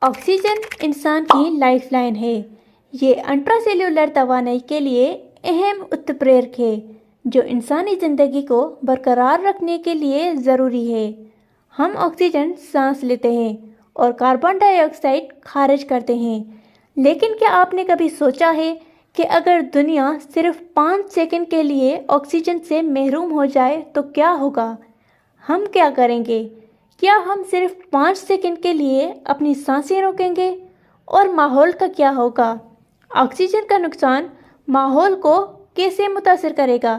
Oxygen इंसान की life line है। ये इंट्रासेल्यूलर तवानाई के लिए अहम उत्प्रेरक है जो इंसानी ज़िंदगी को बरकरार रखने के लिए ज़रूरी है। हम ऑक्सीजन सांस लेते हैं और कार्बन डाइऑक्साइड खारिज करते हैं, लेकिन क्या आपने कभी सोचा है कि अगर दुनिया सिर्फ 5 सेकंड के लिए ऑक्सीजन से महरूम हो जाए तो क्या होगा? हम क्या करेंगे? क्या हम सिर्फ 5 सेकंड के लिए अपनी सांसें रोकेंगे? और माहौल का क्या होगा? ऑक्सीजन का नुकसान माहौल को कैसे मुतासिर करेगा?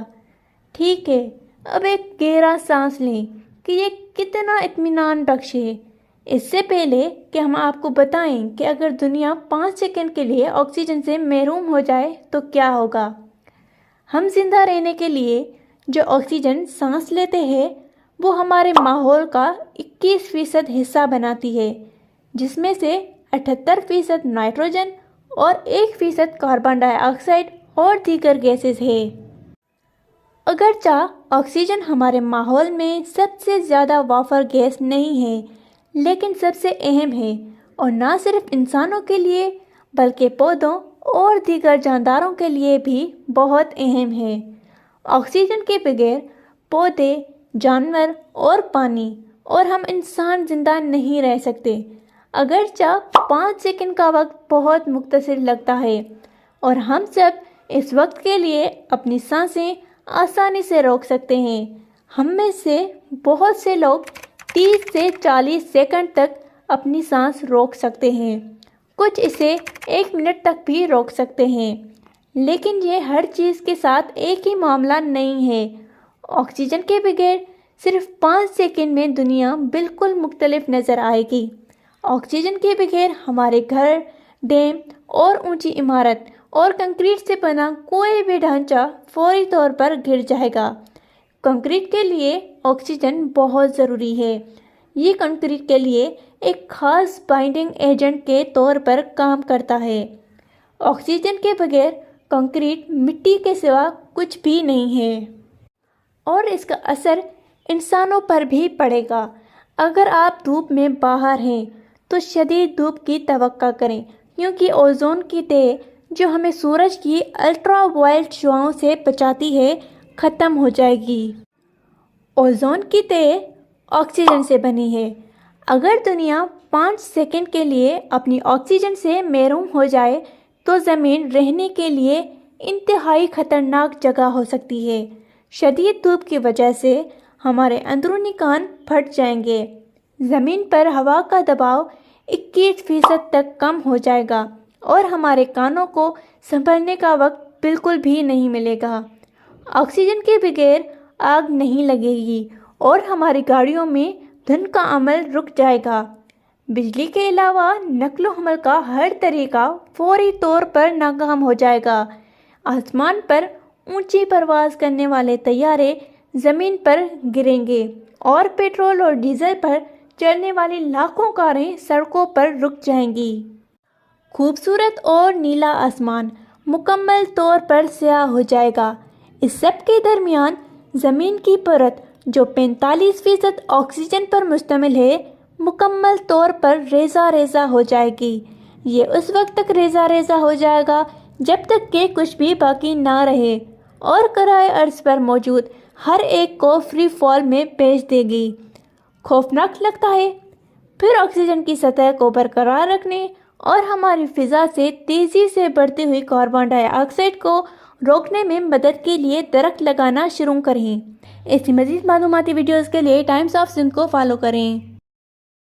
ठीक है, अब एक गहरा सांस लें कि ये कितना इत्मीनान बख्श है। इससे पहले कि हम आपको बताएं कि अगर दुनिया 5 सेकंड के लिए ऑक्सीजन से महरूम हो जाए तो क्या होगा। हम जिंदा रहने के लिए जो ऑक्सीजन सांस लेते हैं वो हमारे माहौल का 21% हिस्सा बनाती है, जिसमें से 78% नाइट्रोजन और 1% कार्बन डाइऑक्साइड और दीगर गैसेस है। अगरचा ऑक्सीजन हमारे माहौल में सबसे ज़्यादा वाफर गैस नहीं है, लेकिन सबसे अहम है और ना सिर्फ इंसानों के लिए बल्कि पौधों और दीगर जानदारों के लिए भी बहुत अहम है। ऑक्सीजन के बगैर पौधे, जानवर और पानी और हम इंसान जिंदा नहीं रह सकते। अगरचा 5 सेकंड का वक्त बहुत मुख्तसर लगता है और हम सब इस वक्त के लिए अपनी सांसें आसानी से रोक सकते हैं। हम में से बहुत से लोग 30 से 40 सेकंड तक अपनी सांस रोक सकते हैं, कुछ इसे 1 मिनट तक भी रोक सकते हैं। लेकिन ये हर चीज़ के साथ एक ही मामला नहीं है। ऑक्सीजन के बगैर सिर्फ 5 सेकंड में दुनिया बिल्कुल मुख्तलिफ नज़र आएगी। ऑक्सीजन के बगैर हमारे घर, डैम और ऊंची इमारत और कंक्रीट से बना कोई भी ढांचा फौरी तौर पर गिर जाएगा। कंक्रीट के लिए ऑक्सीजन बहुत ज़रूरी है। ये कंक्रीट के लिए एक ख़ास बाइंडिंग एजेंट के तौर पर काम करता है। ऑक्सीजन के बगैर कंक्रीट मिट्टी के सिवा कुछ भी नहीं है और इसका असर इंसानों पर भी पड़ेगा। अगर आप धूप में बाहर हैं तो शदीद धूप की तवक्का करें, क्योंकि ओजोन की तह जो हमें सूरज की अल्ट्रा वायलेट शुआओं से बचाती है ख़त्म हो जाएगी। ओजोन की तह ऑक्सीजन से बनी है। अगर दुनिया 5 सेकंड के लिए अपनी ऑक्सीजन से महरूम हो जाए तो ज़मीन रहने के लिए इंतहाई ख़तरनाक जगह हो सकती है। शदीद धूप की वजह से हमारे अंदरूनी कान फट जाएंगे। ज़मीन पर हवा का दबाव 21% तक कम हो जाएगा और हमारे कानों को संभलने का वक्त बिल्कुल भी नहीं मिलेगा। ऑक्सीजन के बगैर आग नहीं लगेगी और हमारी गाड़ियों में धुंध का अमल रुक जाएगा। बिजली के अलावा नक्लो हमल का हर तरीका फौरी तौर पर नाकाम हो जाएगा। आसमान पर ऊंची परवाज़ करने वाले तैयारे ज़मीन पर गिरेंगे और पेट्रोल और डीजल पर चलने वाली लाखों कारें सड़कों पर रुक जाएंगी। खूबसूरत और नीला आसमान मुकम्मल तौर पर स्याह हो जाएगा। इस सब के दरमियान ज़मीन की परत जो 45% ऑक्सीजन पर मुश्तमिल है मुकम्मल तौर पर रेज़ा रेज़ा हो जाएगी। ये उस वक्त तक रेज़ा रेज़ा हो जाएगा जब तक कि कुछ भी बाकी ना रहे और कराए अर्ज पर मौजूद हर एक को फ्री फॉल में भेज देगी। खौफनाक लगता है। फिर ऑक्सीजन की सतह को बरकरार रखने और हमारी फ़िज़ा से तेज़ी से बढ़ती हुई कार्बन डाइऑक्साइड को रोकने में मदद के लिए दरख्त लगाना शुरू करें। ऐसी मज़ीद मालूमाती वीडियोज़ के लिए टाइम्स ऑफ सिंध को फॉलो करें।